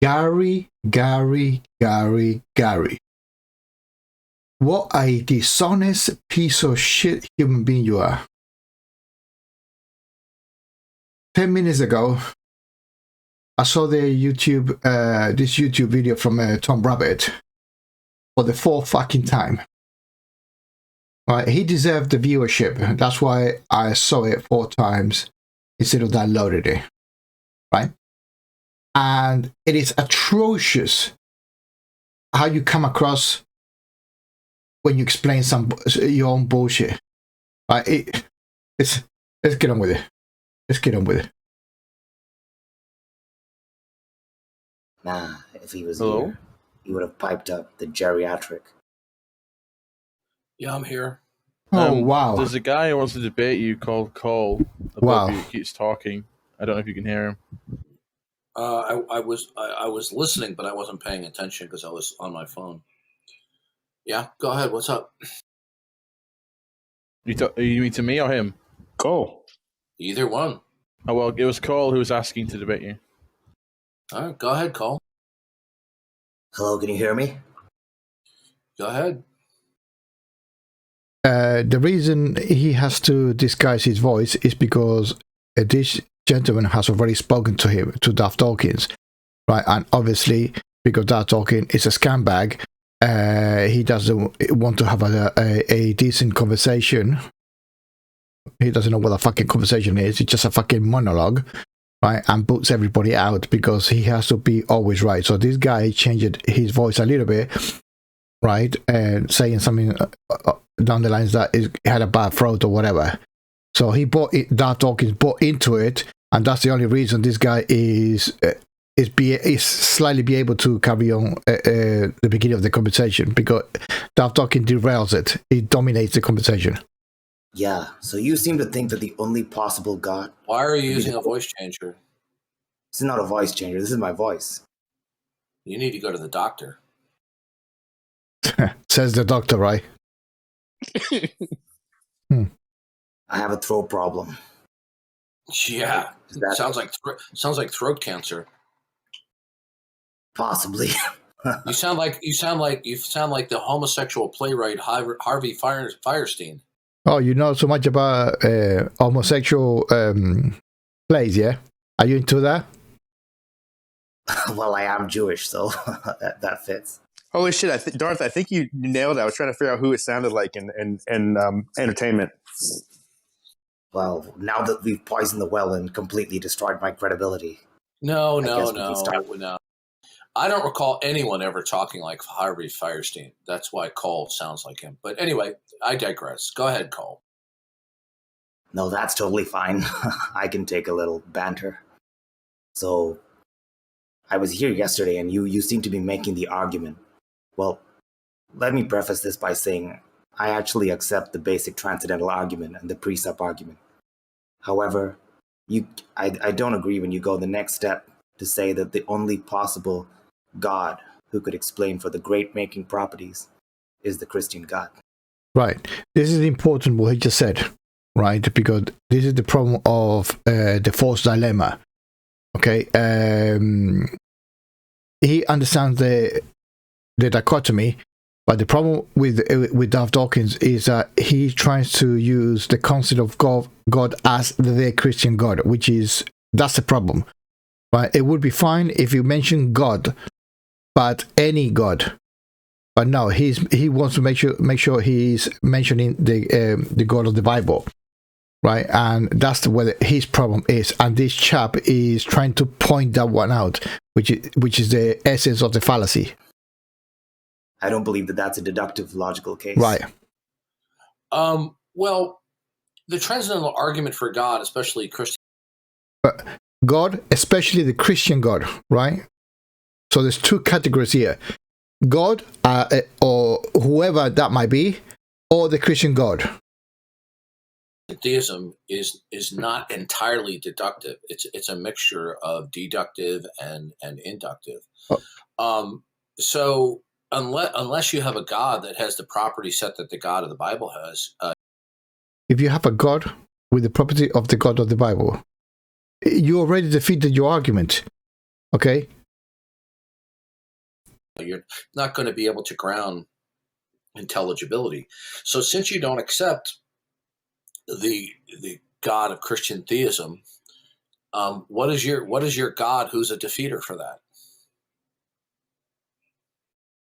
Gary. What a dishonest piece of shit human being you are. 10 minutes ago, I saw the this YouTube video from Tom Rabbittt for the fourth fucking time. Right, he deserved the viewership. That's why I saw it 4 times instead of downloaded it. Right? And it is atrocious how you come across when you explain your own bullshit. Right? Let's get on with it. Let's get on with it. Nah, if he was here, he would have piped up the geriatric. Yeah, I'm here. Oh, wow. There's a guy who wants to debate you called Cole. Wow. He keeps talking. I don't know if you can hear him. I was listening, but I wasn't paying attention because I was on my phone. Yeah, go ahead. What's up? You mean to me or him? Cole. Either one. Oh, well, it was Cole who was asking to debate you. All right, go ahead, Cole. Hello, can you hear me? Go ahead. The reason he has to disguise his voice is because this gentleman has already spoken to him, to Darth Dawkins, right? And obviously, because Darth Dawkins is a scumbag, he doesn't want to have a decent conversation. He doesn't know what a fucking conversation is. It's just a fucking monologue, right? And boots everybody out because he has to be always right. So this guy changed his voice a little bit, right? And saying something down the lines that he had a bad throat or whatever. So he Darth Dawkins bought into it, and that's the only reason this guy is slightly be able to carry on the beginning of the conversation, because Darth Dawkins derails it. He dominates the conversation. Yeah, so you seem to think that the only possible God... Why are you using a voice changer? This is not a voice changer. This is my voice. You need to go to the doctor. Says the doctor, right? I have a throat problem. Yeah, sounds like throat cancer. Possibly. You sound like the homosexual playwright Harvey Fierstein. Oh, you know so much about homosexual plays, yeah? Are you into that? Well, I am Jewish, so that fits. Holy shit, Darth, I think you nailed it. I was trying to figure out who it sounded like in entertainment. Well, now that we've poisoned the well and completely destroyed my credibility. No. I don't recall anyone ever talking like Harvey Fierstein. That's why Cole sounds like him. But anyway, I digress. Go ahead, Cole. No, that's totally fine. I can take a little banter. So, I was here yesterday and you seem to be making the argument. Well, let me preface this by saying I actually accept the basic transcendental argument and the precept argument. However, I don't agree when you go the next step to say that the only possible God who could explain for the great making properties is the Christian God. Right. This is important what he just said, right? Because this is the problem of the false dilemma. Okay. He understands the dichotomy, but the problem with Darth Dawkins is that he tries to use the concept of God as the Christian God, that's the problem. Right? It would be fine if you mention God, but any God. But no, he wants to make sure he's mentioning the God of the Bible, right? And that's where his problem is. And this chap is trying to point that one out, which is the essence of the fallacy. I don't believe that that's a deductive logical case. Right. Well, the transcendental argument for God, especially Christian. God, especially the Christian God, right? So there's 2 categories here. God, or whoever that might be, or the Christian God. Theism is not entirely deductive. It's a mixture of deductive and inductive. Oh. So unless you have a God that has the property set that the God of the Bible has. If you have a God with the property of the God of the Bible, you already defeated your argument. Okay? You're not going to be able to ground intelligibility. So since you don't accept the God of Christian theism, what is your God who's a defeater for that?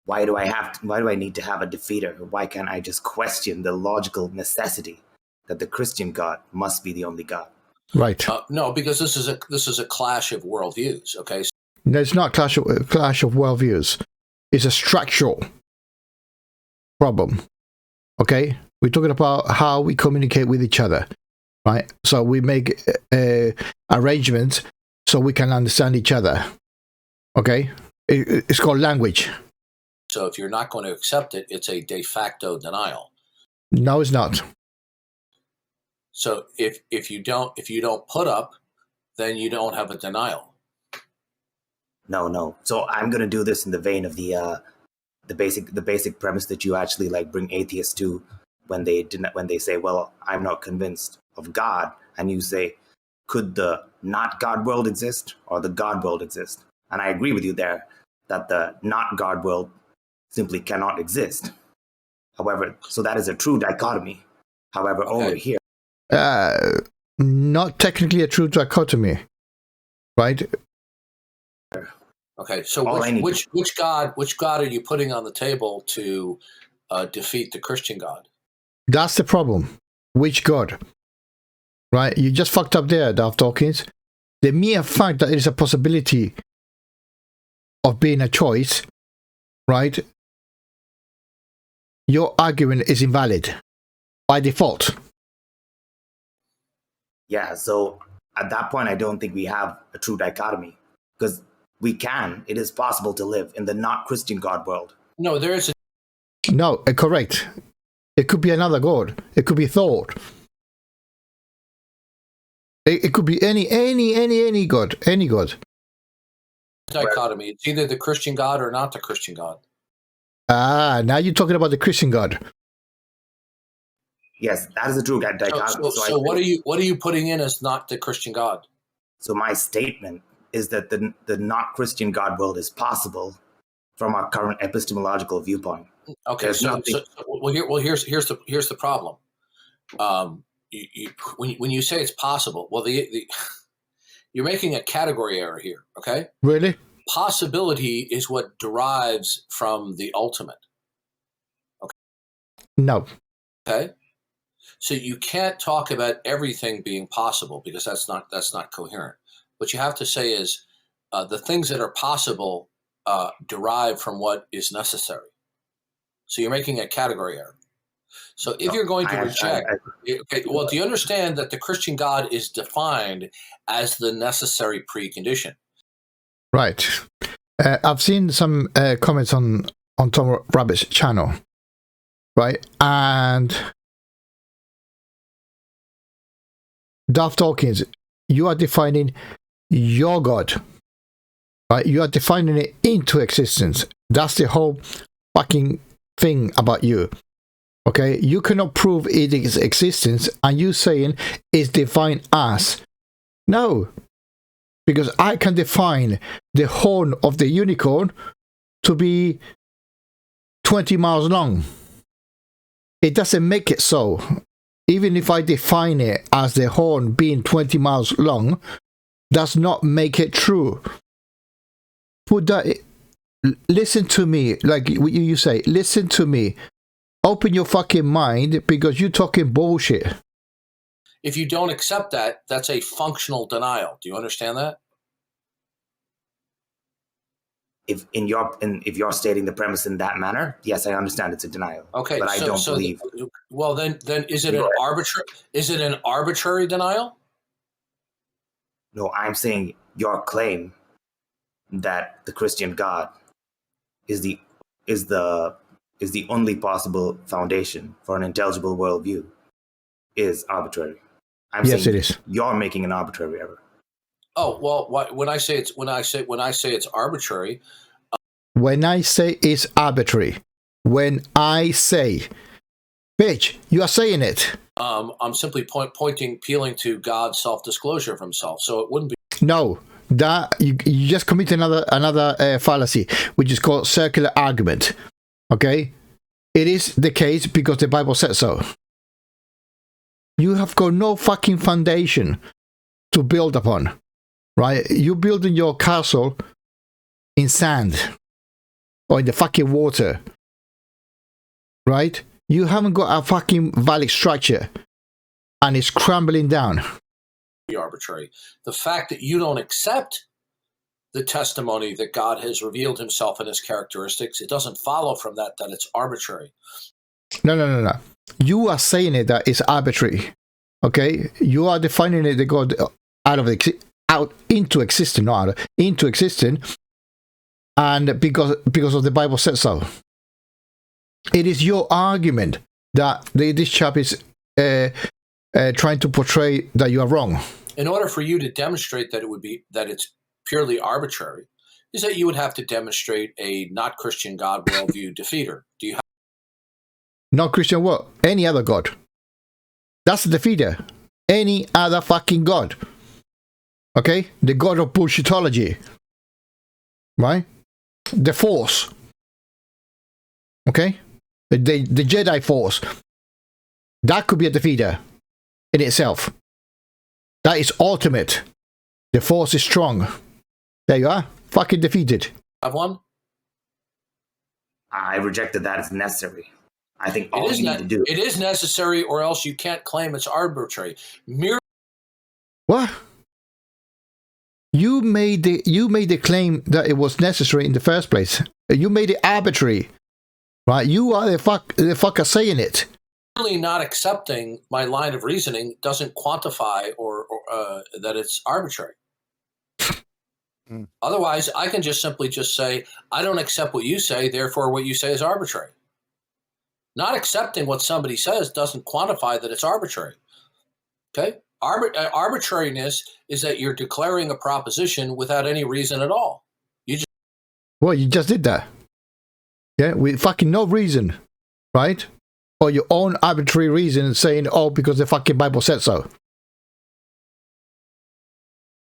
Why do I need to have a defeater? Why can't I just question the logical necessity that the Christian God must be the only God? Right. No, because this is a clash of worldviews. Okay. No, it's not clash of worldviews. It's a structural problem. Okay, we're talking about how we communicate with each other, right? So we make arrangements so we can understand each other. Okay, it's called language. So if you're not going to accept it, it's a de facto denial. No, it's not. So if you don't put up, then you don't have a denial. No. So I'm going to do this in the vein of the basic premise that you actually like bring atheists to when they say, well, I'm not convinced of God, and you say, could the not God world exist or the God world exist? And I agree with you there that the not God world simply cannot exist. However, so that is a true dichotomy. However, over here, not technically a true dichotomy, right? Okay, so which God are you putting on the table to defeat the Christian God? That's the problem. Which God? Right? You just fucked up there, Darth Dawkins. The mere fact that there is a possibility of being a choice, right? Your argument is invalid by default. Yeah, so at that point, I don't think we have a true dichotomy, because it is possible to live in the not Christian God world. No, there is No, correct. It could be another God. It could be thought. It could be any God. Any God. dichotomy. It's either the Christian God or not the Christian God. Now you're talking about the Christian God. Yes, that is a true dichotomy. So what are you putting in as not the Christian God? So my statement is that the not Christian God world is possible from our current epistemological viewpoint. Okay, here's the problem. When you say it's possible, well, you're making a category error here. Okay, Really? Possibility is what derives from the ultimate. Okay. No. Okay. So you can't talk about everything being possible because that's not coherent. What you have to say is the things that are possible derive from what is necessary. So you're making a category error. So if you're going to reject, okay, well, do you understand that the Christian God is defined as the necessary precondition? Right. I've seen some comments on Tom Rabbitt's channel, right? And Darth Dawkins, you are defining your God, right? You are defining it into existence. That's the whole fucking thing about you. Okay, you cannot prove its existence, and you saying it's defined as. No, because I can define the horn of the unicorn to be 20 miles long. It doesn't make it so. Even if I define it as the horn being 20 miles long, does not make it true. Put that. Listen to me, like you say. Listen to me. Open your fucking mind, because you're talking bullshit. If you don't accept that, that's a functional denial. Do you understand that? If you're stating the premise in that manner, yes, I understand it's a denial. Okay, but I don't believe. Well, then is it an arbitrary? Is it an arbitrary denial? No, I'm saying your claim that the Christian God is the only possible foundation for an intelligible worldview is arbitrary. Yes, it is. You're making an arbitrary error. Oh well, when I say it's arbitrary. When I say it's arbitrary, when I say, bitch, you are saying it. I'm simply appealing to God's self-disclosure of Himself. So it wouldn't be. No, that you just commit another fallacy, which is called circular argument. Okay, it is the case because the Bible said so. You have got no fucking foundation to build upon, right? You're building your castle in sand or in the fucking water, right? You haven't got a fucking valid structure, and it's crumbling down. Arbitrary. The fact that you don't accept the testimony that God has revealed himself and his characteristics, it doesn't follow from that it's arbitrary. No. You are saying it that it's arbitrary. Okay? You are defining it, the God out into existence, not out, into existence, and because of the Bible said so. It is your argument that this chap is trying to portray that you are wrong. In order for you to demonstrate that it's purely arbitrary, is that you would have to demonstrate a not Christian God worldview defeater. Do you have not Christian what? Any other God. That's the defeater. Any other fucking God. Okay? The God of bullshitology. Right? The Force. Okay? The Jedi Force. That could be a defeater in itself. That is ultimate. The Force is strong. There you are. Fucking defeated. Have one? I rejected that as necessary. I think all you need to do. It is necessary, or else you can't claim it's arbitrary. What? You made the claim that it was necessary in the first place. You made it arbitrary, right? You are the fucker saying it. Really, not accepting my line of reasoning doesn't quantify or that it's arbitrary. Otherwise, I can just simply say, I don't accept what you say, therefore what you say is arbitrary. Not accepting what somebody says doesn't quantify that it's arbitrary. Okay? Arbitrariness is that you're declaring a proposition without any reason at all. Well, you just did that. Yeah, with fucking no reason, right? Or your own arbitrary reason saying, oh, because the fucking Bible said so.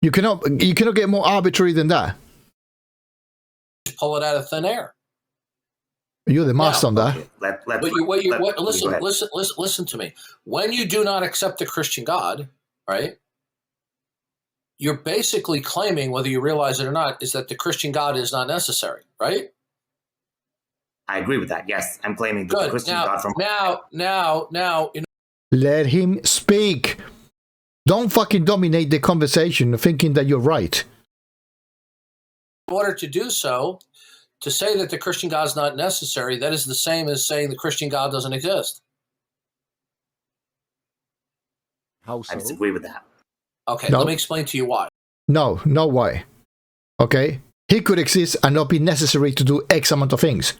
You cannot get more arbitrary than that. Just pull it out of thin air. You're the master on that. Listen to me. When you do not accept the Christian God, right, you're basically claiming, whether you realize it or not, is that the Christian God is not necessary, right? I agree with that. Yes, I'm claiming that the Christian God from now. Let him speak. Don't fucking dominate the conversation thinking that you're right. In order to do so, to say that the Christian God is not necessary, that is the same as saying the Christian God doesn't exist. How so? I disagree with that. Okay, No. Let me explain to you why. No why. Okay? He could exist and not be necessary to do X amount of things.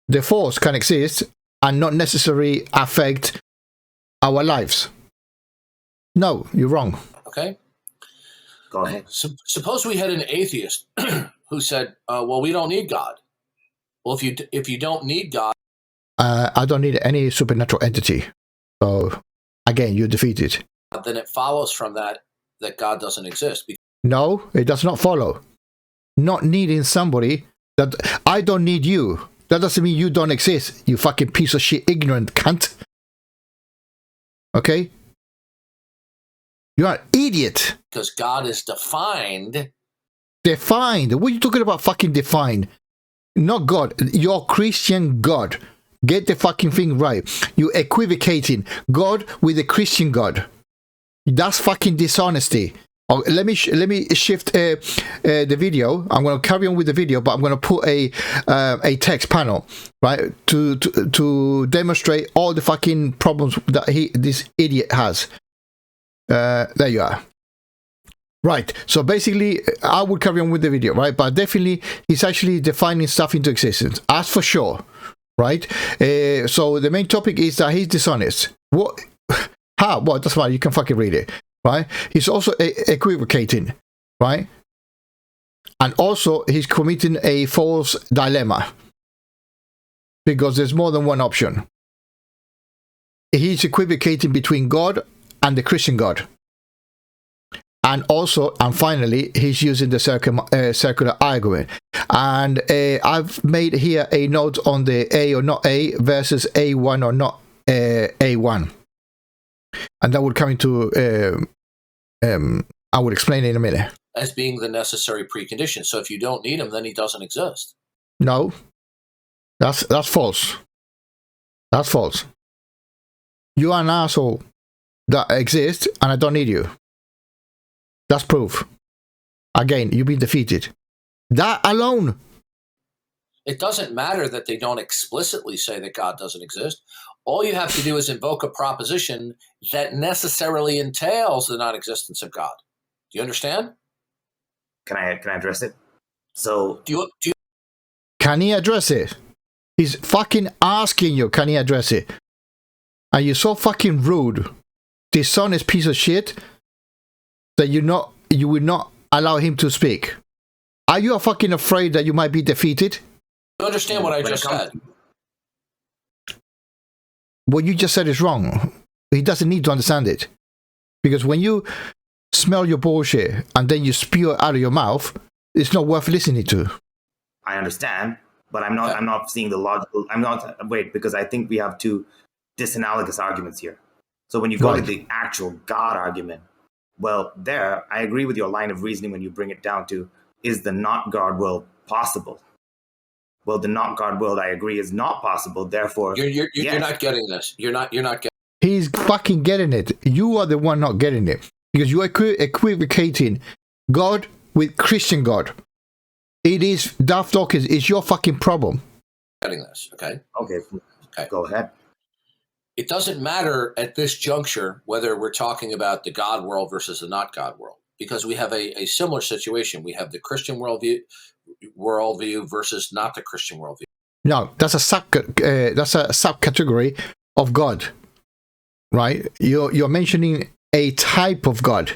The Force can exist and not necessarily affect our lives. No, you're wrong. Okay? Go ahead. Suppose we had an atheist who said, well, we don't need God. Well, if you don't need God, I don't need any supernatural entity. So, again, you're defeated. then it follows from that God doesn't exist. No, it does not follow. Not needing somebody that I don't need you. That doesn't mean you don't exist, you fucking piece of shit, ignorant cunt. Okay? You're an idiot. Because God is defined. Defined? What are you talking about fucking defined? Not God. Your Christian God. Get the fucking thing right. You're equivocating God with the Christian God. That's fucking dishonesty. Oh, let me shift the video. I'm going to carry on with the video, but I'm going to put a text panel, right, to demonstrate all the fucking problems that this idiot has. There you are. Right. So basically, I would carry on with the video, right? But definitely, he's actually defining stuff into existence. As for sure, right? So the main topic is that he's dishonest. What? How? Well, that's fine. You can fucking read it. Right? He's also equivocating, right? And also, he's committing a false dilemma because there's more than one option. He's equivocating between God and the Christian God. And also, and finally, he's using the circular argument. And I've made here a note on the A or not A versus A1 or not A1. And that will come into, I will explain in a minute. As being the necessary precondition. So if you don't need him, then he doesn't exist. No, that's false. That's false. You are an asshole that exists, and I don't need you. That's proof. Again, you've been defeated. That alone. It doesn't matter that they don't explicitly say that God doesn't exist. All you have to do is invoke a proposition that necessarily entails the non-existence of God. Do you understand? Can I address it? So do you can he address it? He's fucking asking you, can he address it? And you're so fucking rude, dishonest piece of shit, that you will not allow him to speak. Are you fucking afraid that you might be defeated? You understand what I just said? What you just said is wrong. He doesn't need to understand it. Because when you smell your bullshit and then you spew it out of your mouth, it's not worth listening to. I understand, but I'm not seeing the logical. Because I think we have two disanalogous arguments here. So when you go to the actual God argument, well, there, I agree with your line of reasoning when you bring it down to, is the not God world possible? Well, the not God world, I agree, is not possible. Therefore, you're not getting this. You're not getting. He's fucking getting it. You are the one not getting it. Because you are equivocating God with Christian God. It is Darth Dawkins. It's your fucking problem. Getting this, okay? Okay. Go ahead. It doesn't matter at this juncture whether we're talking about the God world versus the not God world, because we have a similar situation. We have the Christian worldview versus not the Christian worldview. No, that's a subcategory of God, right? You're mentioning a type of God,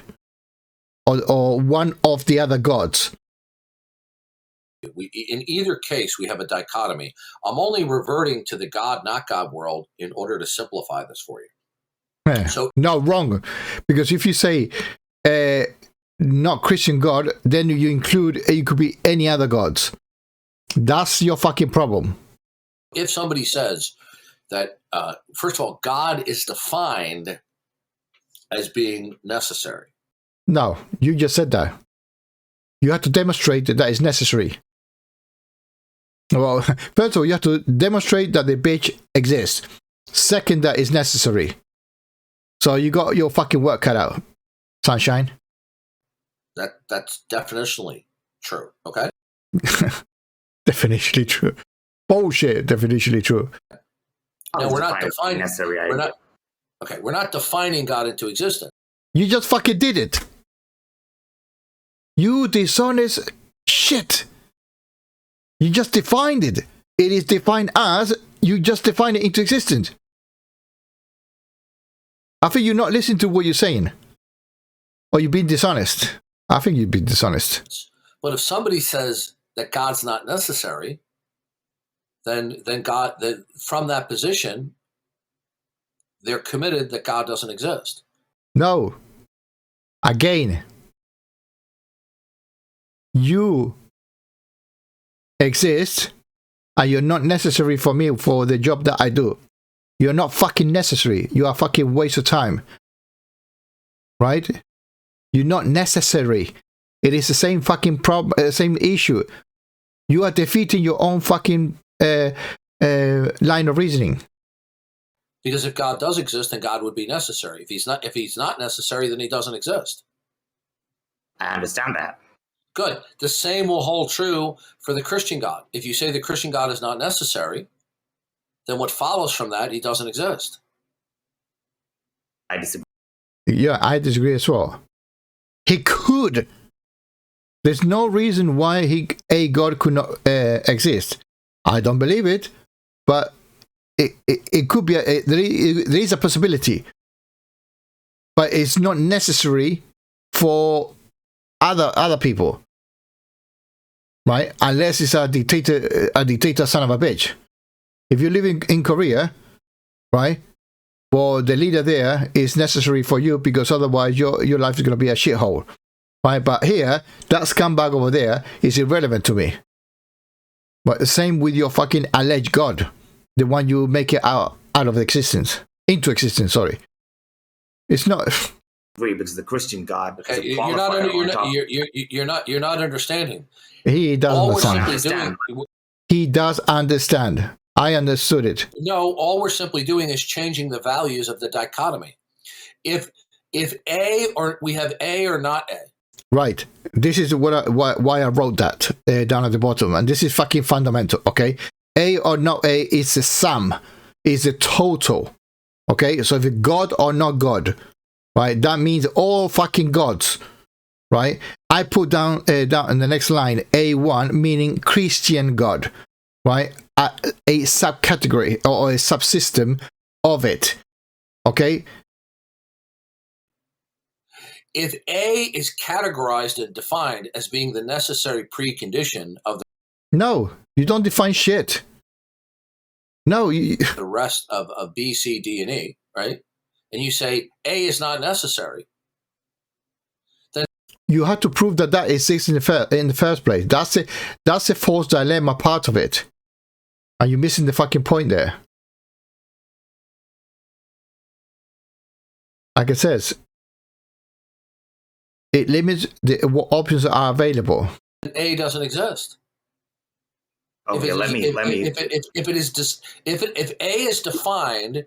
or one of the other gods. In either case, we have a dichotomy. I'm only reverting to the God, not God world in order to simplify this for you. Yeah. So no, wrong. Because if you say not Christian God, then you include, it could be any other gods. That's your fucking problem. If somebody says that, first of all, God is defined as being necessary. No, you just said that. You have to demonstrate that is necessary. Well, first of all, you have to demonstrate that the bitch exists. Second, that is necessary. So you got your fucking work cut out, sunshine. That's definitionally true, okay? Definitionally true. Bullshit, definitionally true. No, we're not defining necessary. We're not defining God into existence. You just fucking did it. You dishonest shit. You just defined it. It is defined as, you just defined it into existence. I think you're not listening to what you're saying. Or you've been dishonest. I think you've been dishonest. But if somebody says that God's not necessary, then God, from that position, they're committed that God doesn't exist. No. Again, you exist and you're not necessary for me for the job that I do. You're not fucking necessary. You are a fucking waste of time. Right? You're not necessary. It is the same fucking problem, same issue. You are defeating your own fucking line of reasoning. Because if God does exist, then God would be necessary. If he's not necessary, then he doesn't exist. I understand that. Good. The same will hold true for the Christian God. If you say the Christian God is not necessary, then what follows from that, he doesn't exist. I disagree. Yeah, I disagree as well. He could. There's no reason why a God could not exist. I don't believe it, but it could be. There is a possibility, but it's not necessary for other people, right? Unless it's a dictator son of a bitch. If you live in Korea, right, well, the leader there is necessary for you because otherwise your life is going to be a shithole. Right? But here, that scumbag over there is irrelevant to me. But the same with your fucking alleged God, the one you make it out of existence, into existence. Sorry, it's not. Because the Christian God. Okay, you're not understanding. He does All understand. we're simply doing, He does understand. I understood it. no, all we're simply doing is changing the values of the dichotomy. If A or we have A or not A. Right. This is why I wrote that down at the bottom, and this is fucking fundamental. Okay, A or not A is the sum, is the total. Okay, so if it's God or not God, right? That means all fucking gods, right? I put down in the next line A1 meaning Christian God, right? A subcategory or a subsystem of it. Okay. If A is categorized and defined as being the necessary precondition of No, you don't define shit. No, the rest of B, C, D, and E, right? And you say A is not necessary, then you have to prove that exists in the first place. That's a false dilemma part of it. Are you missing the fucking point there? Like it says, it limits what options are available. A doesn't exist. Okay, let me. If A is defined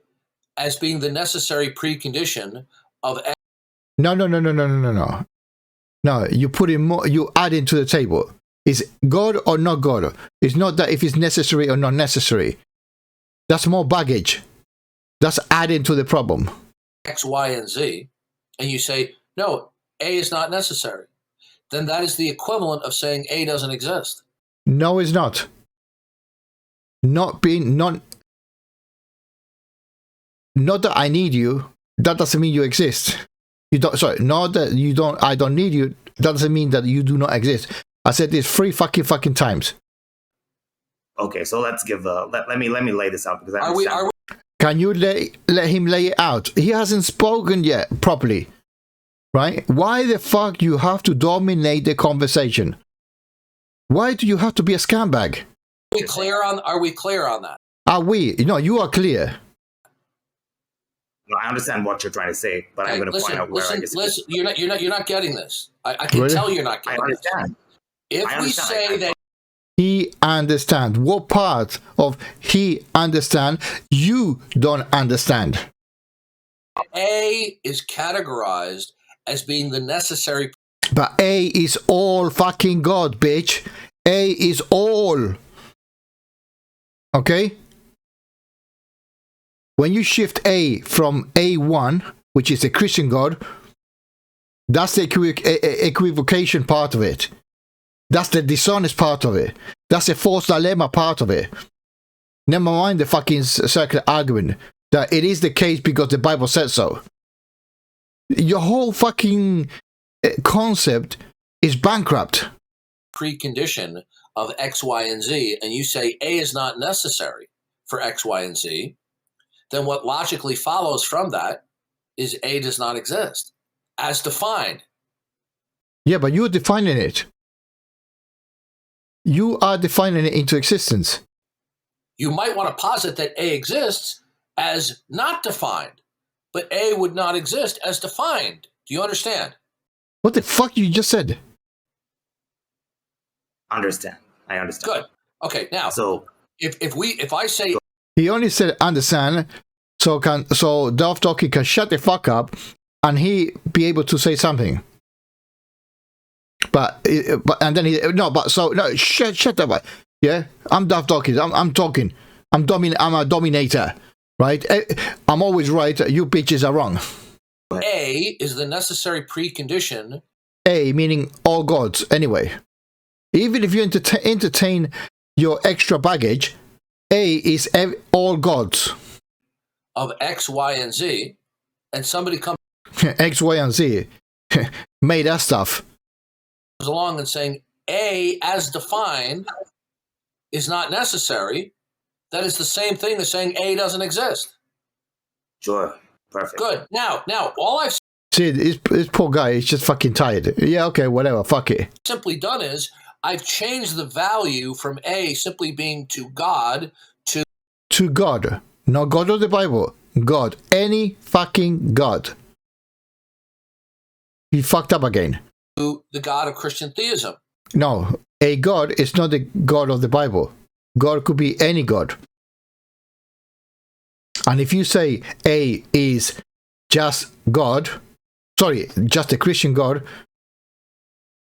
as being the necessary precondition of X, No. No, you put in more. You add into the table. Is God or not God? It's not that if it's necessary or not necessary. That's more baggage. That's adding to the problem. X, Y, and Z, and you say no, A is not necessary, then that is the equivalent of saying A doesn't exist. No, it's not. Not that I need you, that doesn't mean you exist. You don't. Sorry, not that you don't. I don't need you. That doesn't mean that you do not exist. I said this 3 fucking times. Okay, so let's give. Let me lay this out because I understand. Can you let him lay it out? He hasn't spoken yet properly, right? Why the fuck you have to dominate the conversation? Why do you have to be a scumbag? Are we clear on that? Are we? No, you are clear. No, I understand what you're trying to say, but I'm going to point out where I disagree. Listen, you're not getting this. I can tell you're not getting this. I understand. If we say that he understand, what part of he understand you don't understand? A is categorized as being the necessary. But A is all fucking God, bitch. A is all. Okay? When you shift A from A1, which is the Christian God, that's the equivocation part of it. That's the dishonest part of it. That's the false dilemma part of it. Never mind the fucking circular argument that it is the case because the Bible said so. Your whole fucking concept is bankrupt. Precondition of X, Y, and Z, and you say A is not necessary for X, Y, and Z, then what logically follows from that is A does not exist as defined. Yeah, but you're defining it. You are defining it into existence. You might want to posit that A exists as not defined, but A would not exist as defined. Do you understand? What the fuck you just said? Understand. I understand. Good. Okay. Now, So if I say He only said understand, so Darth Dawkins can shut the fuck up and he be able to say something. But shut up. Yeah, I'm Darth Dawkins. I'm talking. I'm a dominator, right? I'm always right. You bitches are wrong. A is the necessary precondition. A meaning all gods. Anyway, even if you entertain your extra baggage, A is all gods Of X, Y, and Z, and somebody comes X, Y, and Z made that stuff. along and saying A as defined is not necessary, that is the same thing as saying A doesn't exist. Sure. Perfect. Good. Now, all I've See, this poor guy is just fucking tired. Yeah, okay, whatever, fuck it. simply done is I've changed the value from A simply being to God To God. Not God of the Bible. God. Any fucking God. He fucked up again. to the God of Christian theism. No, a God is not the God of the Bible. God could be any God. And if you say A is just God, sorry, just a Christian God,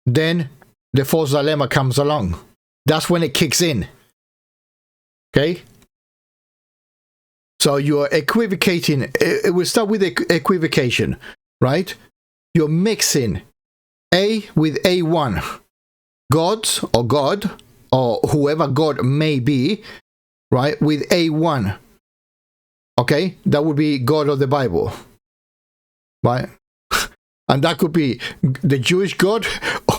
then the false dilemma comes along. That's when it kicks in. Okay? So you're equivocating. It will start with equivocation, right? You're mixing A with A1. Gods or God or whoever God may be, right, with A1. Okay? That would be God of the Bible. Right? And that could be the Jewish God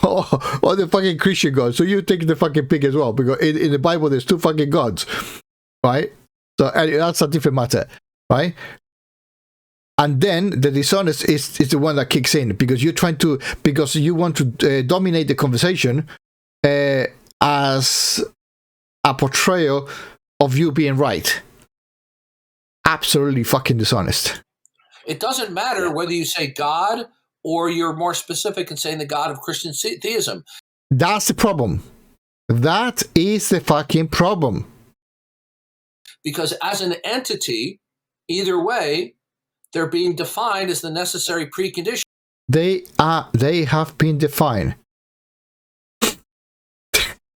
or the fucking Christian God. So you take the fucking pick as well, because in the Bible there's two fucking gods. Right? So that's a different matter. Right? And then the dishonest is the one that kicks in, because you're trying to, because you want to dominate the conversation as a portrayal of you being right. Absolutely fucking dishonest. It doesn't matter whether you say God or you're more specific in saying the God of Christian theism. That's the problem. That is the fucking problem. Because as an entity, either way, they're being defined as the necessary precondition. They have been defined.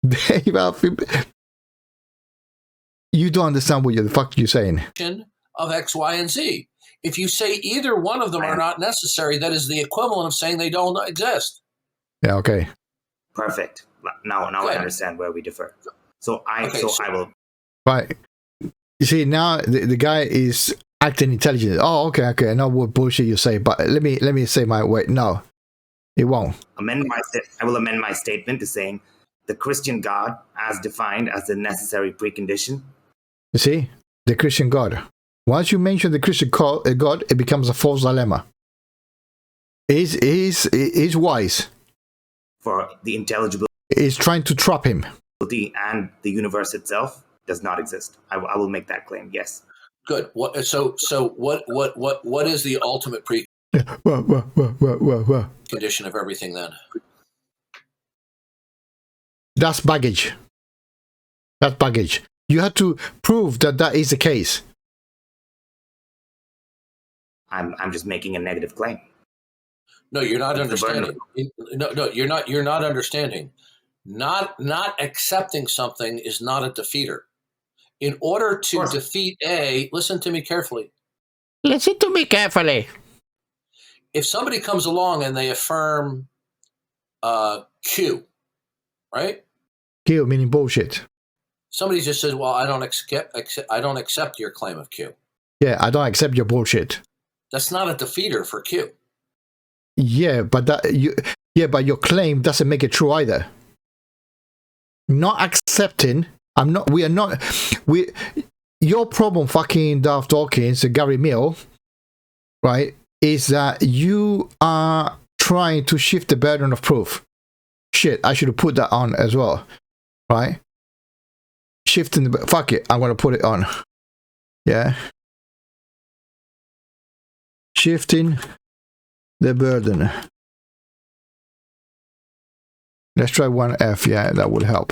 They have been, you don't understand what the fuck you're saying. Of X, Y, and Z. If you say either one of them are not necessary, that is the equivalent of saying they don't exist. Yeah, okay. Perfect. Now I understand where we differ. So I will. Right. You see, now the guy is acting intelligent. Oh, okay. I know what bullshit you say, but let me say my way. No, it won't. I will amend my statement to saying the Christian God, as defined as the necessary precondition. You see, the Christian God. Once you mention the Christian God, it becomes a false dilemma. He's wise. For the intelligibility He's trying to trap him. and the universe itself does not exist. I will make that claim. Yes. Good. What is the ultimate precondition of everything then? That's baggage. That's baggage. You have to prove that is the case. I'm just making a negative claim. No, you're not understanding. No, you're not understanding. Not accepting something is not a defeater. In order to defeat A, listen to me carefully. Listen to me carefully. If somebody comes along and they affirm Q, right? Q meaning bullshit. Somebody just says, "Well, I don't accept your claim of Q." Yeah, I don't accept your bullshit. That's not a defeater for Q. Yeah, but but your claim doesn't make it true either. Not accepting. Your problem, fucking Darth Dawkins and Gary Mill, right, is that you are trying to shift the burden of proof. Shit, I should have put that on as well, right? Shifting the, fuck it, I'm gonna put it on. Yeah. Shifting the burden. Let's try 1F. Yeah, that would help.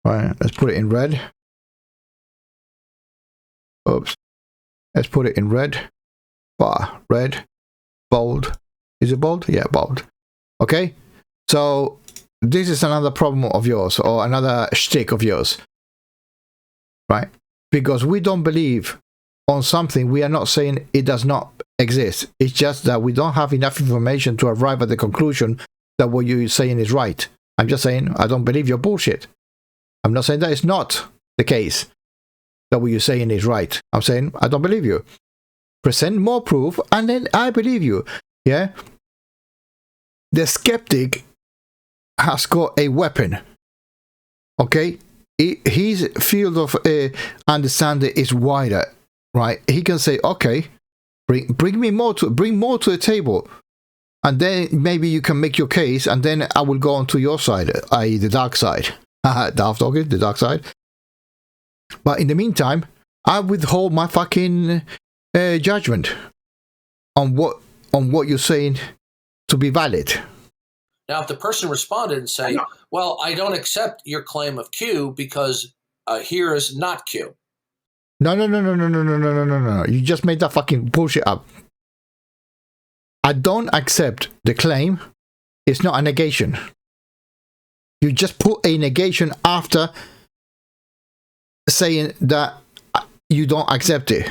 Right, let's put it in red. Oops. Let's put it in red. Bar. Red. Bold. Is it bold? Yeah, bold. Okay. So this is another problem of yours, or another shtick of yours. Right? Because we don't believe on something, we are not saying it does not exist. It's just that we don't have enough information to arrive at the conclusion that what you're saying is right. I'm just saying I don't believe your bullshit. I'm not saying that it's not the case that what you're saying is right. I'm saying I don't believe you. Present more proof and then I believe you. Yeah? The skeptic has got a weapon. Okay? His field of understanding is wider. right? He can say, okay, bring more to the table, and then maybe you can make your case, and then I will go on to your side, i.e. the dark side. Darth Dawkins, the dark side. But in the meantime, I withhold my fucking judgment on what you're saying to be valid. Now, if the person responded and say, well, I don't accept your claim of Q because here is not Q. No. You just made that fucking bullshit up. I don't accept the claim. It's not a negation. You just put a negation after saying that you don't accept it.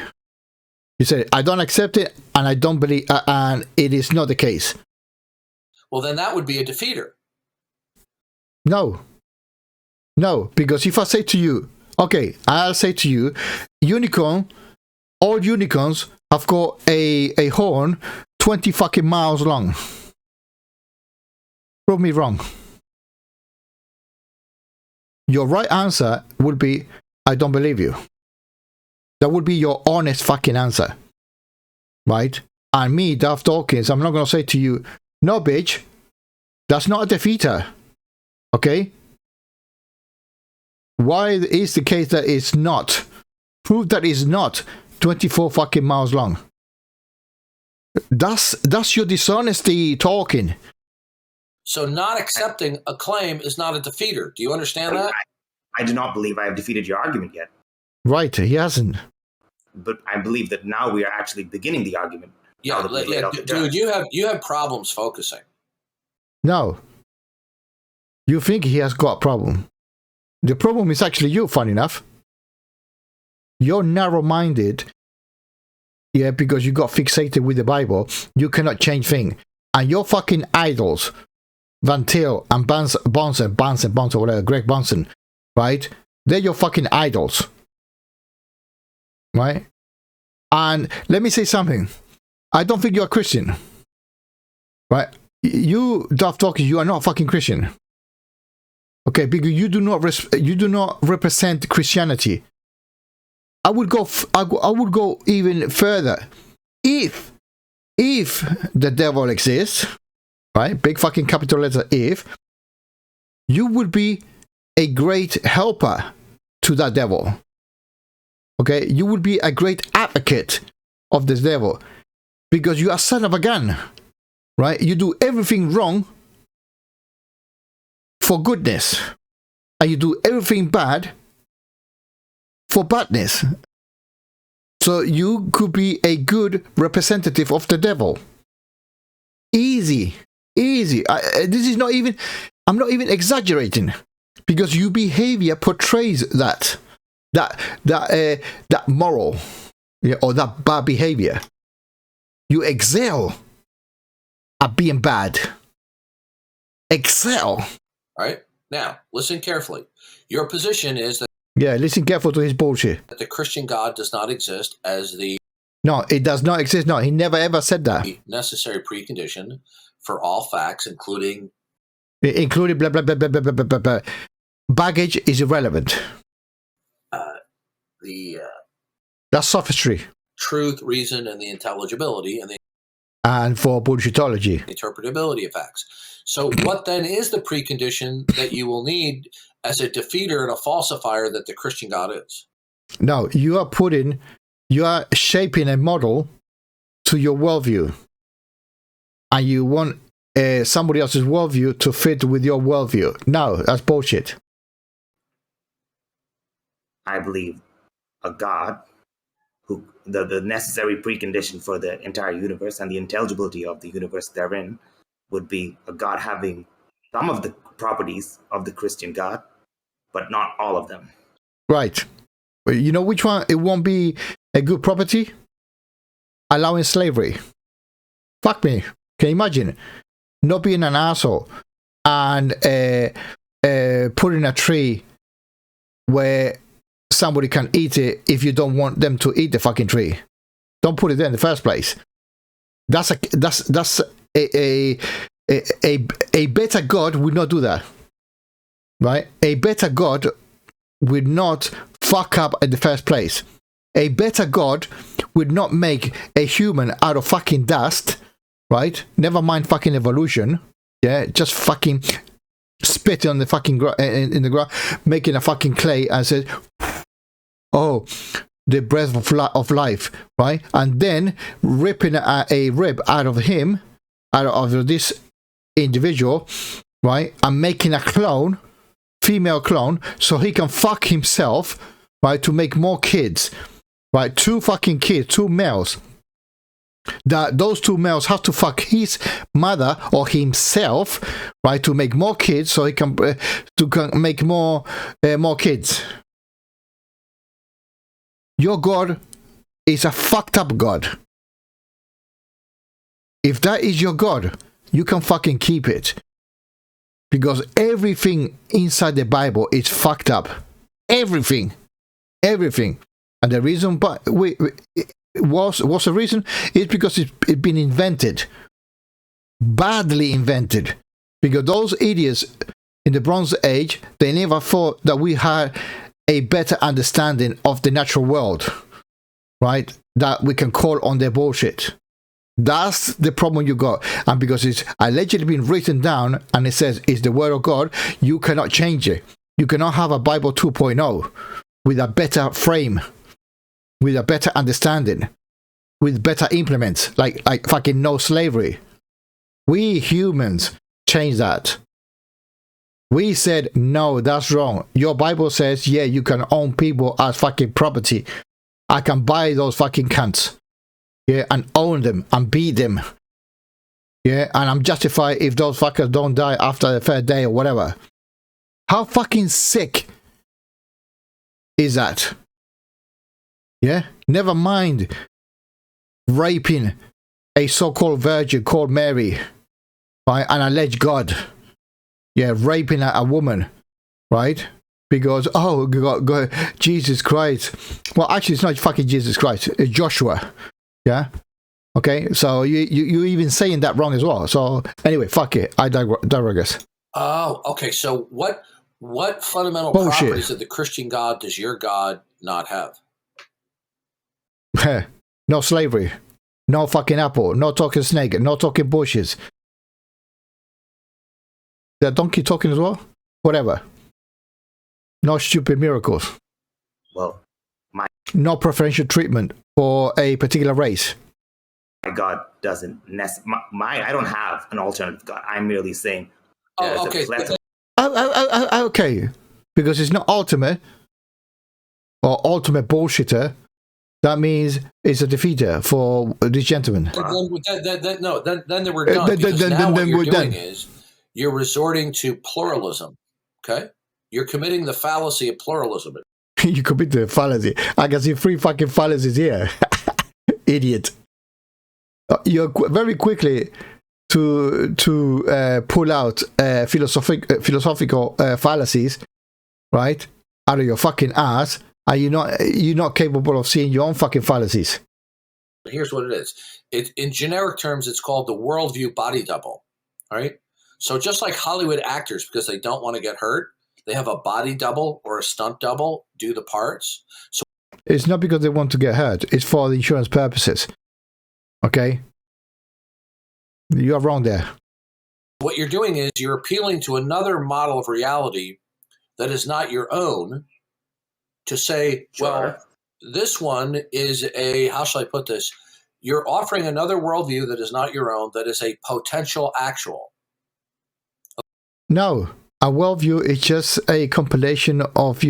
You say, I don't accept it, and I don't believe, and it is not the case. Well, then that would be a defeater. No, because if I say to you, okay, I'll say to you, all unicorns have got a horn 20 fucking miles long. Prove me wrong. Your right answer would be, I don't believe you. That would be your honest fucking answer. Right? And me, Darth Dawkins, I'm not going to say to you, no, bitch, that's not a defeater. Okay? Why is the case that it's not? Prove that it's not 24 fucking miles long. That's your dishonesty talking. So not accepting a claim is not a defeater. Do you understand that? I do not believe I have defeated your argument yet. Right, he hasn't. But I believe that now we are actually beginning the argument. Yeah, dude, you have problems focusing. No. You think he has got a problem. The problem is actually you, funny enough. You're narrow-minded. Yeah, because you got fixated with the Bible. You cannot change things. And your fucking idols, Van Til and Bonson, whatever, Greg Bonson, right? They're your fucking idols. Right? And let me say something. I don't think you're a Christian. Right? You, Darth Dawkins, you are not a fucking Christian. Okay, because you do not represent Christianity. I would go even further. If the devil exists, right? Big fucking capital letter if, you would be a great helper to that devil. Okay? You would be a great advocate of this devil. Because you are son of a gun. Right? You do everything wrong for goodness. And you do everything bad for badness. So you could be a good representative of the devil. Easy. This is not even, I'm not even exaggerating. Because your behavior portrays that moral, yeah, or that bad behavior. You excel at being bad. Excel. All right. Now, listen carefully. Your position is that listen careful to his bullshit. the Christian God does not exist as the No, it does not exist. No, he never ever said that. necessary precondition for all facts, including blah blah blah blah blah blah blah blah. Baggage is irrelevant. That's sophistry. Truth, reason, and the intelligibility And for bullshitology. Interpretability of facts. So what then is the precondition that you will need as a defeater and a falsifier that the Christian God is? No, you are shaping a model to your worldview. And you want somebody else's worldview to fit with your worldview. No, that's bullshit. I believe a God who the necessary precondition for the entire universe and the intelligibility of the universe therein would be a God having some of the properties of the Christian God, but not all of them. Right. You know which one it won't be a good property? Allowing slavery. Fuck me. Can you imagine? Not being an asshole and putting a tree where somebody can eat it if you don't want them to eat the fucking tree. Don't put it there in the first place. That's a better God would not do that. Right? A better God would not fuck up in the first place. A better God would not make a human out of fucking dust, right? Never mind fucking evolution. Yeah, just fucking spit on the fucking in the ground, making a fucking clay and said, "Oh, the breath of life," right? And then ripping a rib out of him, out of this individual, right? And making a clone, female clone, so he can fuck himself, right? To make more kids, right? 2 fucking kids, 2 males. That those 2 males have to fuck his mother or himself, right? To make more kids, so he can make more kids. Your God is a fucked up God. If that is your God, you can fucking keep it. Because everything inside the Bible is fucked up. Everything. Everything. And the reason was the reason? It's because it's been invented. Badly invented. Because those idiots in the Bronze Age, they never thought that we had a better understanding of the natural world, right? That we can call on their bullshit. That's the problem you got. And because it's allegedly been written down and it says it's the word of God, you cannot change it. You cannot have a Bible 2.0 with a better frame, with a better understanding, with better implements, like fucking no slavery. We humans changed that. We said, no, that's wrong. Your Bible says, yeah, you can own people as fucking property. I can buy those fucking cunts. Yeah, and own them and beat them. Yeah, and I'm justified if those fuckers don't die after the 3rd day or whatever. How fucking sick is that? Yeah, never mind raping a so-called virgin called Mary by an alleged God. Yeah, raping a woman, right? Because, oh, God, Jesus Christ. Well, actually, it's not fucking Jesus Christ. It's Joshua. Yeah? Okay, so you even saying that wrong as well. So, anyway, fuck it. I digress. Oh, okay. So what fundamental Bullshit. properties of the Christian God does your God not have? No slavery. No fucking apple. No talking snake. No talking bushes. The donkey talking as well? Whatever. No stupid miracles. Well, no preferential treatment for a particular race. My God doesn't I don't have an alternative God. I'm merely saying okay. Okay. Because it's not ultimate or ultimate bullshitter. That means it's a defeater for this gentleman. Then we're done. Because now what you're doing is you're resorting to pluralism. Okay? You're committing the fallacy of pluralism. You commit the fallacy. I can see 3 fucking fallacies here. Idiot. You're very quickly to pull out philosophical fallacies, right, out of your fucking ass. Are you're not capable of seeing your own fucking fallacies? Here's what it is. In generic terms, it's called the worldview body double. All right. So just like Hollywood actors, because they don't want to get hurt, they have a body double or a stunt double do the parts. So it's not because they want to get hurt. It's for the insurance purposes. Okay? You are wrong there. What you're doing is you're appealing to another model of reality that is not your own to say, well, this one is how shall I put this? You're offering another worldview that is not your own, that is a potential actual. No. A worldview is just a compilation of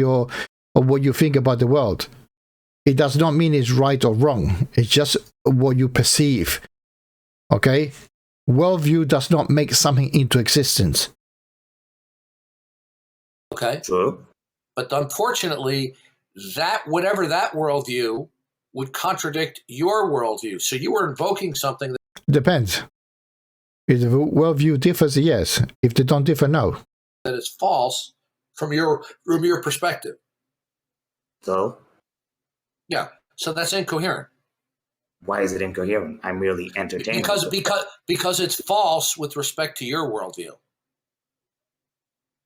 what you think about the world. It does not mean it's right or wrong. It's just what you perceive. Okay? Worldview does not make something into existence. Okay. True. But unfortunately, whatever that worldview would contradict your worldview. So you were invoking something that depends. If the worldview differs, yes. If they don't differ, no. That is false from your perspective. So? Yeah. So that's incoherent. Why is it incoherent? I'm merely entertaining. Because it's false with respect to your worldview.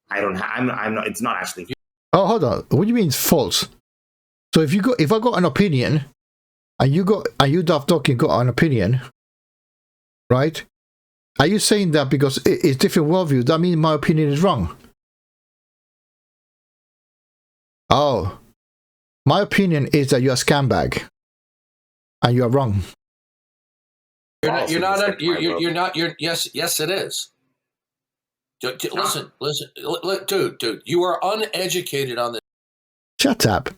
I'm not. It's not actually. Oh, hold on. What do you mean it's false? So if I got an opinion, and you Darth Dawkins got an opinion, right? Are you saying that because it's different worldview, that means my opinion is wrong? Oh, my opinion is that you're a scumbag, and you are wrong. You're not. Yes, it is. Listen, dude. You are uneducated on this. Shut up.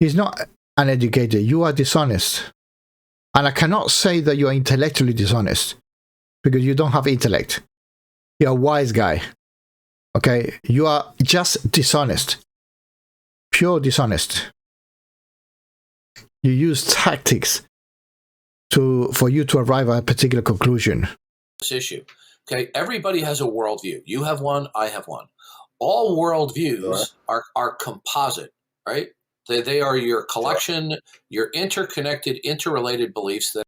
He's not uneducated. You are dishonest. And I cannot say that you are intellectually dishonest because you don't have intellect. You're a wise guy. Okay? You are just dishonest. Pure dishonest. You use tactics for you to arrive at a particular conclusion. This issue. Okay, everybody has a worldview. You have one, I have one. All worldviews are composite, right? They are your collection, your interconnected, interrelated beliefs that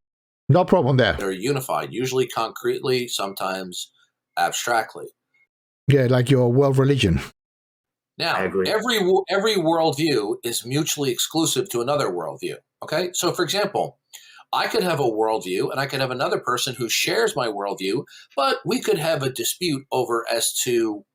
no problem there. Are unified, usually concretely, sometimes abstractly. Yeah, like your world religion. Now, every worldview is mutually exclusive to another worldview. Okay, so for example, I could have a worldview and I could have another person who shares my worldview, but we could have a dispute over as to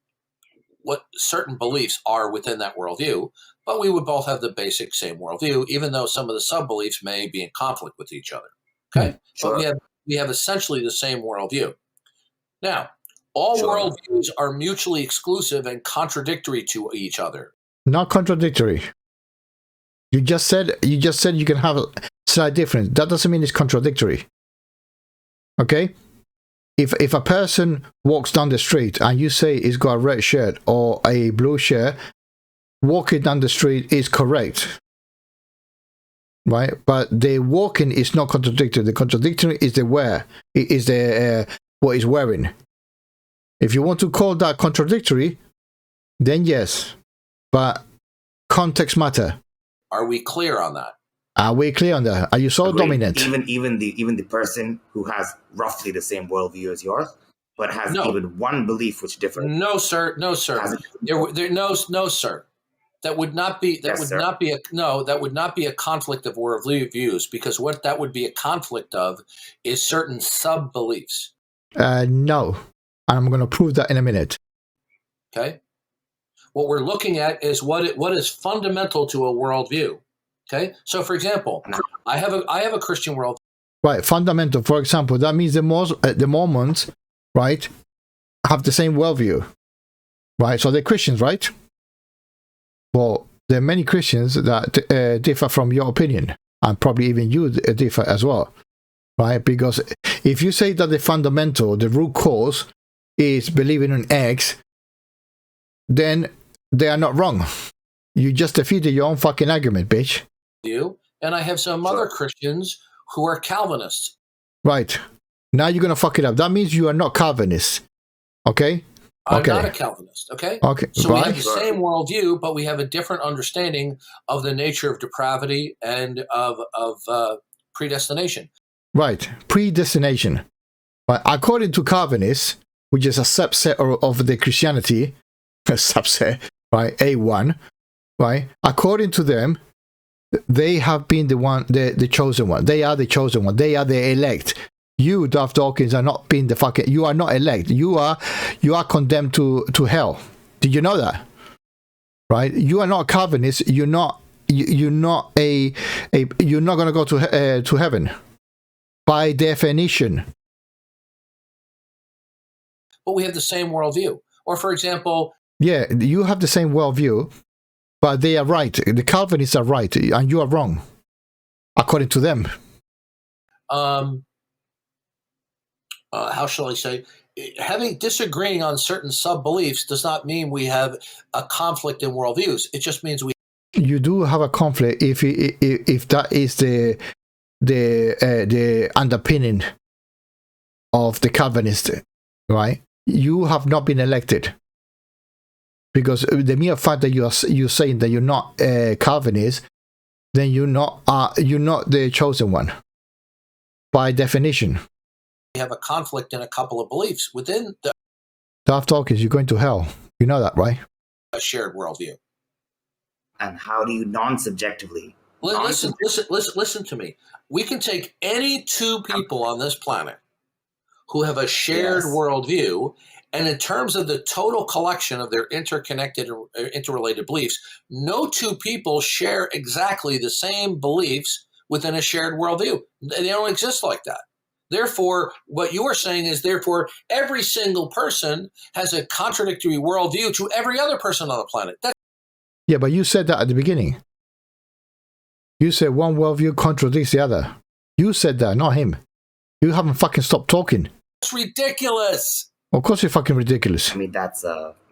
what certain beliefs are within that worldview, but we would both have the basic same worldview, even though some of the sub-beliefs may be in conflict with each other. Okay, sure. But we have essentially the same worldview. Now, all worldviews are mutually exclusive and contradictory to each other. Not contradictory. You just said you can have a slight difference. That doesn't mean it's contradictory. Okay? If a person walks down the street and you say he's got a red shirt or a blue shirt, walking down the street is correct. Right? But the walking is not contradictory. The contradictory is the wear. It is the what he's wearing. If you want to call that contradictory, then yes. But context matter. Are we clear on that? Are we clear on that? Are you so dominant? Even the person who has roughly the same worldview as yours, but has even one belief which differs. No, sir. No, sir. No, sir. That would not be. That would not be a conflict of worldviews, because what that would be a conflict of is certain sub beliefs. No, and I'm going to prove that in a minute. Okay. What we're looking at is what is fundamental to a worldview. Okay, so for example, I have a Christian worldview. Right, fundamental. For example, that means the Mormons, right, have the same worldview, right? So they're Christians, right? Well, there are many Christians that differ from your opinion, and probably even you differ as well, right? Because if you say that the fundamental, the root cause, is believing in X, then they are not wrong. You just defeated your own fucking argument, bitch. And I have some other Christians who are Calvinists. Right. Now you're going to fuck it up. That means you are not Calvinist. Okay? I'm not a Calvinist. Okay? Okay. So we have the same worldview, but we have a different understanding of the nature of depravity and of predestination. Right. Predestination. But according to Calvinists, which is a subset of the Christianity, a subset, right? A1, right? According to them, they have been the chosen one. They are the chosen one. They are the elect. You, Darth Dawkins, are not being the fucking. You are not elect. You are condemned to hell. Did you know that? Right? You are not a Calvinist. You're not you're not going to go to heaven by definition. But we have the same worldview. Or, for example, yeah, you have the same worldview, but they are right. The Calvinists are right, and you are wrong, according to them. How shall I say? Disagreeing on certain sub-beliefs does not mean we have a conflict in worldviews. It just means you do have a conflict if that is the underpinning of the Calvinist, right? You have not been elected, because the mere fact that you're saying that you're not a Calvinist, then you're not the chosen one by definition. We have a conflict in a couple of beliefs within the Darth Dawkins, you're going to hell. You know that, right? shared worldview. And how do you non-subjectively? Listen to me. We can take any two people on this planet who have a shared worldview, and in terms of the total collection of their interconnected or interrelated beliefs, no two people share exactly the same beliefs within a shared worldview. They don't exist like that. Therefore, what you are saying is, therefore, every single person has a contradictory worldview to every other person on the planet. Yeah, but you said that at the beginning. You said one worldview contradicts the other. You said that, not him. You haven't fucking stopped talking. It's ridiculous. Of course you're fucking ridiculous. I mean, that's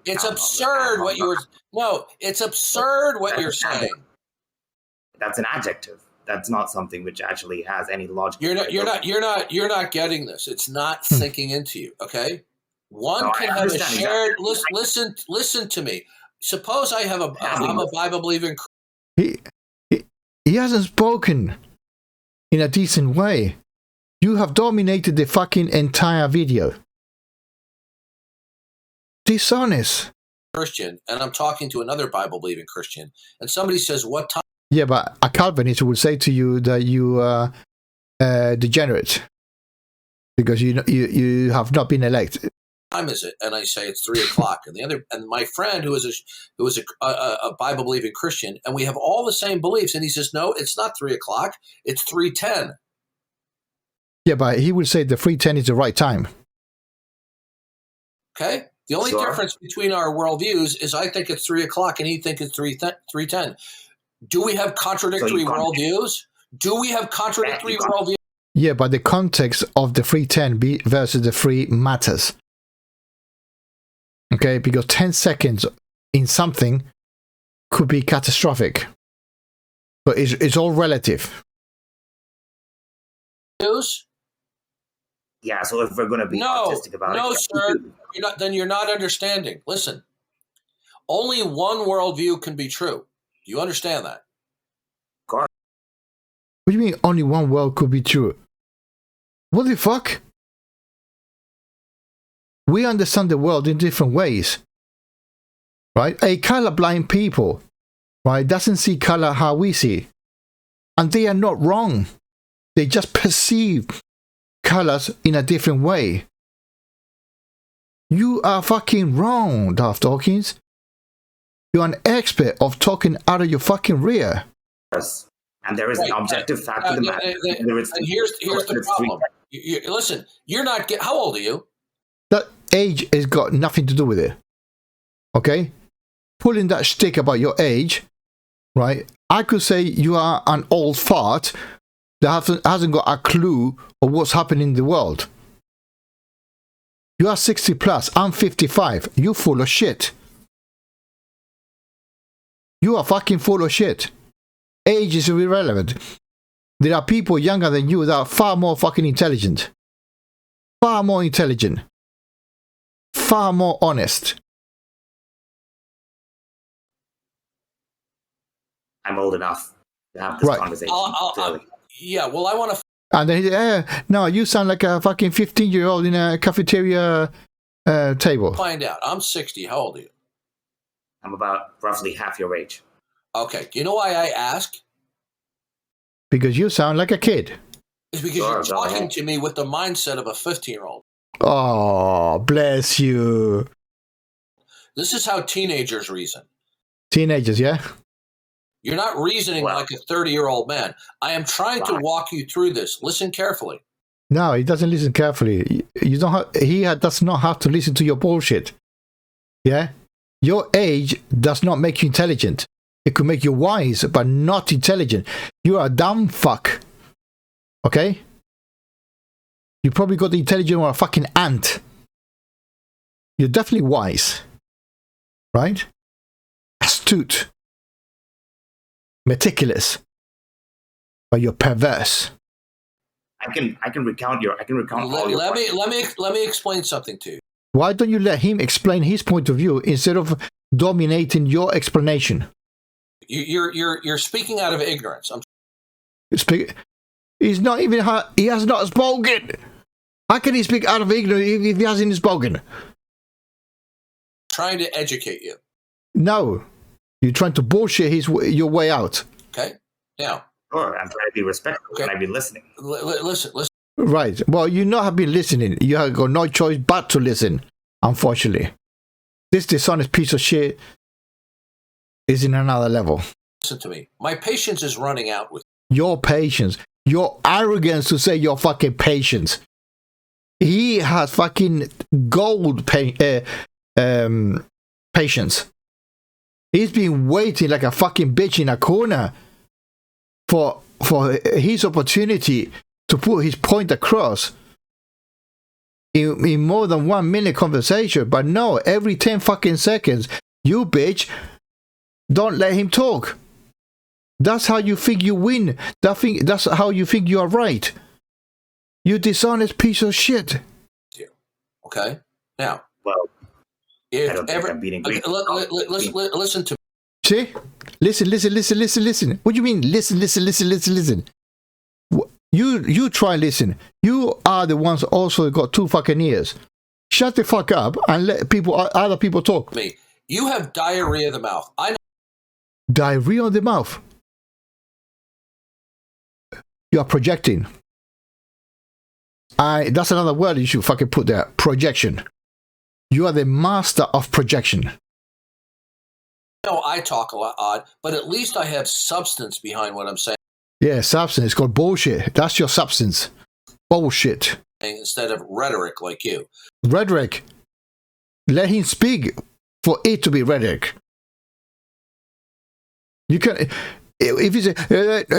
it's absurd what you were. No, it's absurd what you're saying. That's an adjective. That's not something which actually has any logic. You're not getting this. It's not sinking into you. Okay, one can have a shared. Exactly. Listen to me. Suppose I have I'm a Bible believing. He hasn't spoken in a decent way. You have dominated the fucking entire video. Dishonest. Christian, and I'm talking to another Bible believing Christian, and somebody says, "What time?" Yeah, but a Calvinist would say to you that you are degenerate because you have not been elected. Time is it? And I say it's 3:00. And my friend who is a Bible believing Christian, and we have all the same beliefs, and he says, "No, it's not 3:00. It's 3:10." Yeah, but he would say the 3:10 is the right time. Okay. The only difference between our worldviews is I think it's 3:00 and he thinks it's 3:10. Do we have contradictory worldviews? Do we have contradictory worldviews? Yeah, but the context of the 3:10 versus the 3 matters. Okay, because 10 seconds in something could be catastrophic. But it's all relative. Yeah, so if we're going to be autistic about it... No, sir, you're not understanding. Listen, only one worldview can be true. Do you understand that? What do you mean only one world could be true? What the fuck? We understand the world in different ways. Right? A colorblind people, right, doesn't see color how we see. And they are not wrong. They just perceive colors in a different way. You are fucking wrong, Darth Dawkins. You're an expert of talking out of your fucking rear. And there is an objective fact of the matter. And here's the problem. Listen, you're not... How old are you? That age has got nothing to do with it. Okay? Pulling that shtick about your age, right? I could say you are an old fart that hasn't got a clue of what's happening in the world. You are 60 plus. I'm 55. You full of shit. You are fucking full of shit. Age is irrelevant. There are people younger than you that are far more fucking intelligent. Far more intelligent. Far more honest. I'm old enough to have this conversation. Yeah, well, I want to... And then, no, you sound like a fucking 15-year-old in a cafeteria table. Find out. I'm 60. How old are you? I'm about roughly half your age. Okay. Do you know why I ask? Because you sound like a kid. It's because you're talking to me with the mindset of a 15-year-old. Oh, bless you. This is how teenagers reason. Teenagers, yeah? You're not reasoning like a 30-year-old man. I am trying to walk you through this. Listen carefully. No, he doesn't listen carefully. You don't have, he does not have to listen to your bullshit. Yeah? Your age does not make you intelligent. It could make you wise, but not intelligent. You are a dumb fuck. Okay? You probably got the intelligence of a fucking ant. You're definitely wise. Right? Astute. Meticulous. But you're perverse. I can recount all your let me explain something to you. Why don't you let him explain his point of view instead of dominating your explanation? You're speaking out of ignorance. He's not even. He has not spoken. How can he speak out of ignorance if he hasn't spoken? Trying to educate you. No, You're trying to bullshit your way out. Okay. Now. Sure, I'm trying to be respectful. Okay. And I've been listening. Listen. Right. Well, you not have been listening. You have got no choice but to listen. Unfortunately, this dishonest piece of shit is in another level. Listen to me. My patience is running out with your patience, your arrogance to say your fucking patience. He has fucking gold patience. He's been waiting like a fucking bitch in a corner for his opportunity to put his point across in more than 1 minute conversation. But no, every 10 fucking seconds, you bitch, don't let him talk. That's how you think you win. That's how you think you are right. You dishonest piece of shit. Okay? Now, well, if I don't think I'm beating okay, listen to me. See? Listen. What do you mean? Listen. You try and listen. You are the ones also got 2 fucking ears. Shut the fuck up and let other people talk. Me. You have diarrhea of the mouth. I know. Diarrhea of the mouth. You are projecting. That's another word you should fucking put there. Projection. You are the master of projection. No, I talk a lot odd, but at least I have substance behind what I'm saying. Yeah, substance. It's called bullshit. That's your substance. Bullshit. Instead of rhetoric like you. Rhetoric. Let him speak for it to be rhetoric. You can... If you say,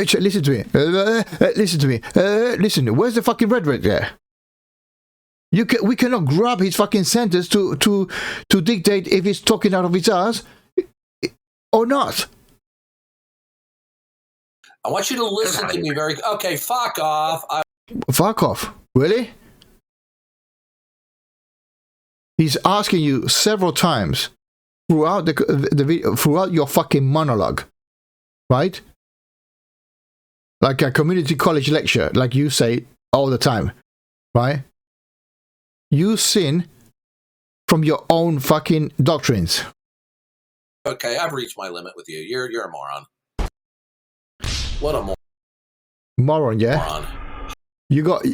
listen to me, listen, where's the fucking rhetoric there? We cannot grab his fucking sentence to dictate if he's talking out of his ass or not. I want you to listen to me very... Okay, fuck off. Fuck off. Really? He's asking you several times throughout the video, throughout your fucking monologue. Right? Like a community college lecture, like you say all the time, right? You sin from your own fucking doctrines. Okay, I've reached my limit with you. You're a moron. What a moron, yeah? Moron. You got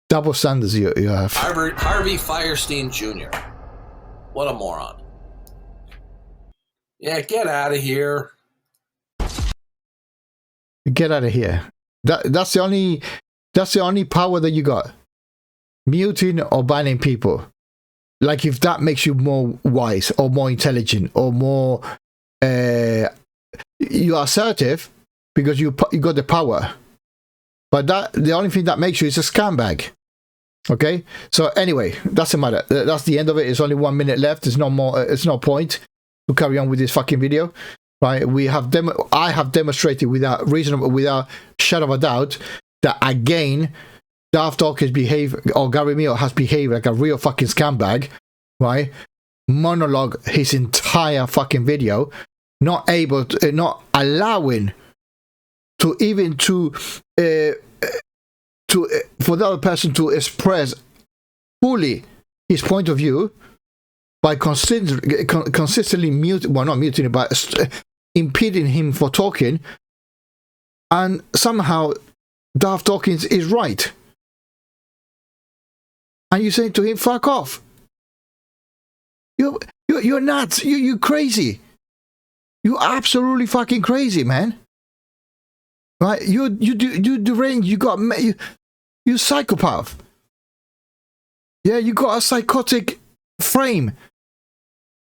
double standards you have. Harvey Firestein Jr. What a moron. Yeah, get out of here. Get out of here. That's the only power that you got. Muting or banning people. Like if that makes you more wise or more intelligent or more you are assertive because you got the power. But the only thing that makes you is a scumbag. Okay? So anyway, doesn't matter. That's the end of it. It's only 1 minute left. There's no more it's no point to carry on with this fucking video. Right, I have demonstrated without shadow of a doubt that again, Darth Dawkins Gary Mio has behaved like a real fucking scumbag, right? Monologue his entire fucking video, not allowing to even for the other person to express fully his point of view by consistently not muting, but impeding him for talking, and somehow Darth Dawkins is right. And you say to him, fuck off. You're nuts. You crazy. You absolutely fucking crazy, man. Right? You deranged. You psychopath. Yeah, you got a psychotic frame.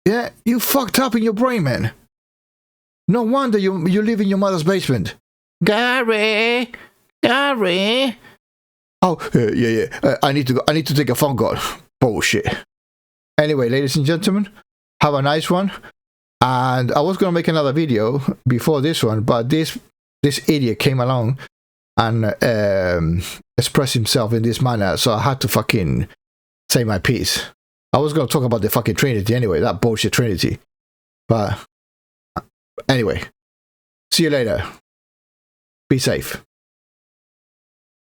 Yeah, you fucked up in your brain, man. No wonder you live in your mother's basement. Gary. Oh, yeah. I need to take a phone call. Bullshit. Anyway, ladies and gentlemen, have a nice one. And I was going to make another video before this one, but this idiot came along and expressed himself in this manner, so I had to fucking say my piece. I was going to talk about the fucking Trinity anyway, that bullshit Trinity. But anyway, see you later. Be safe.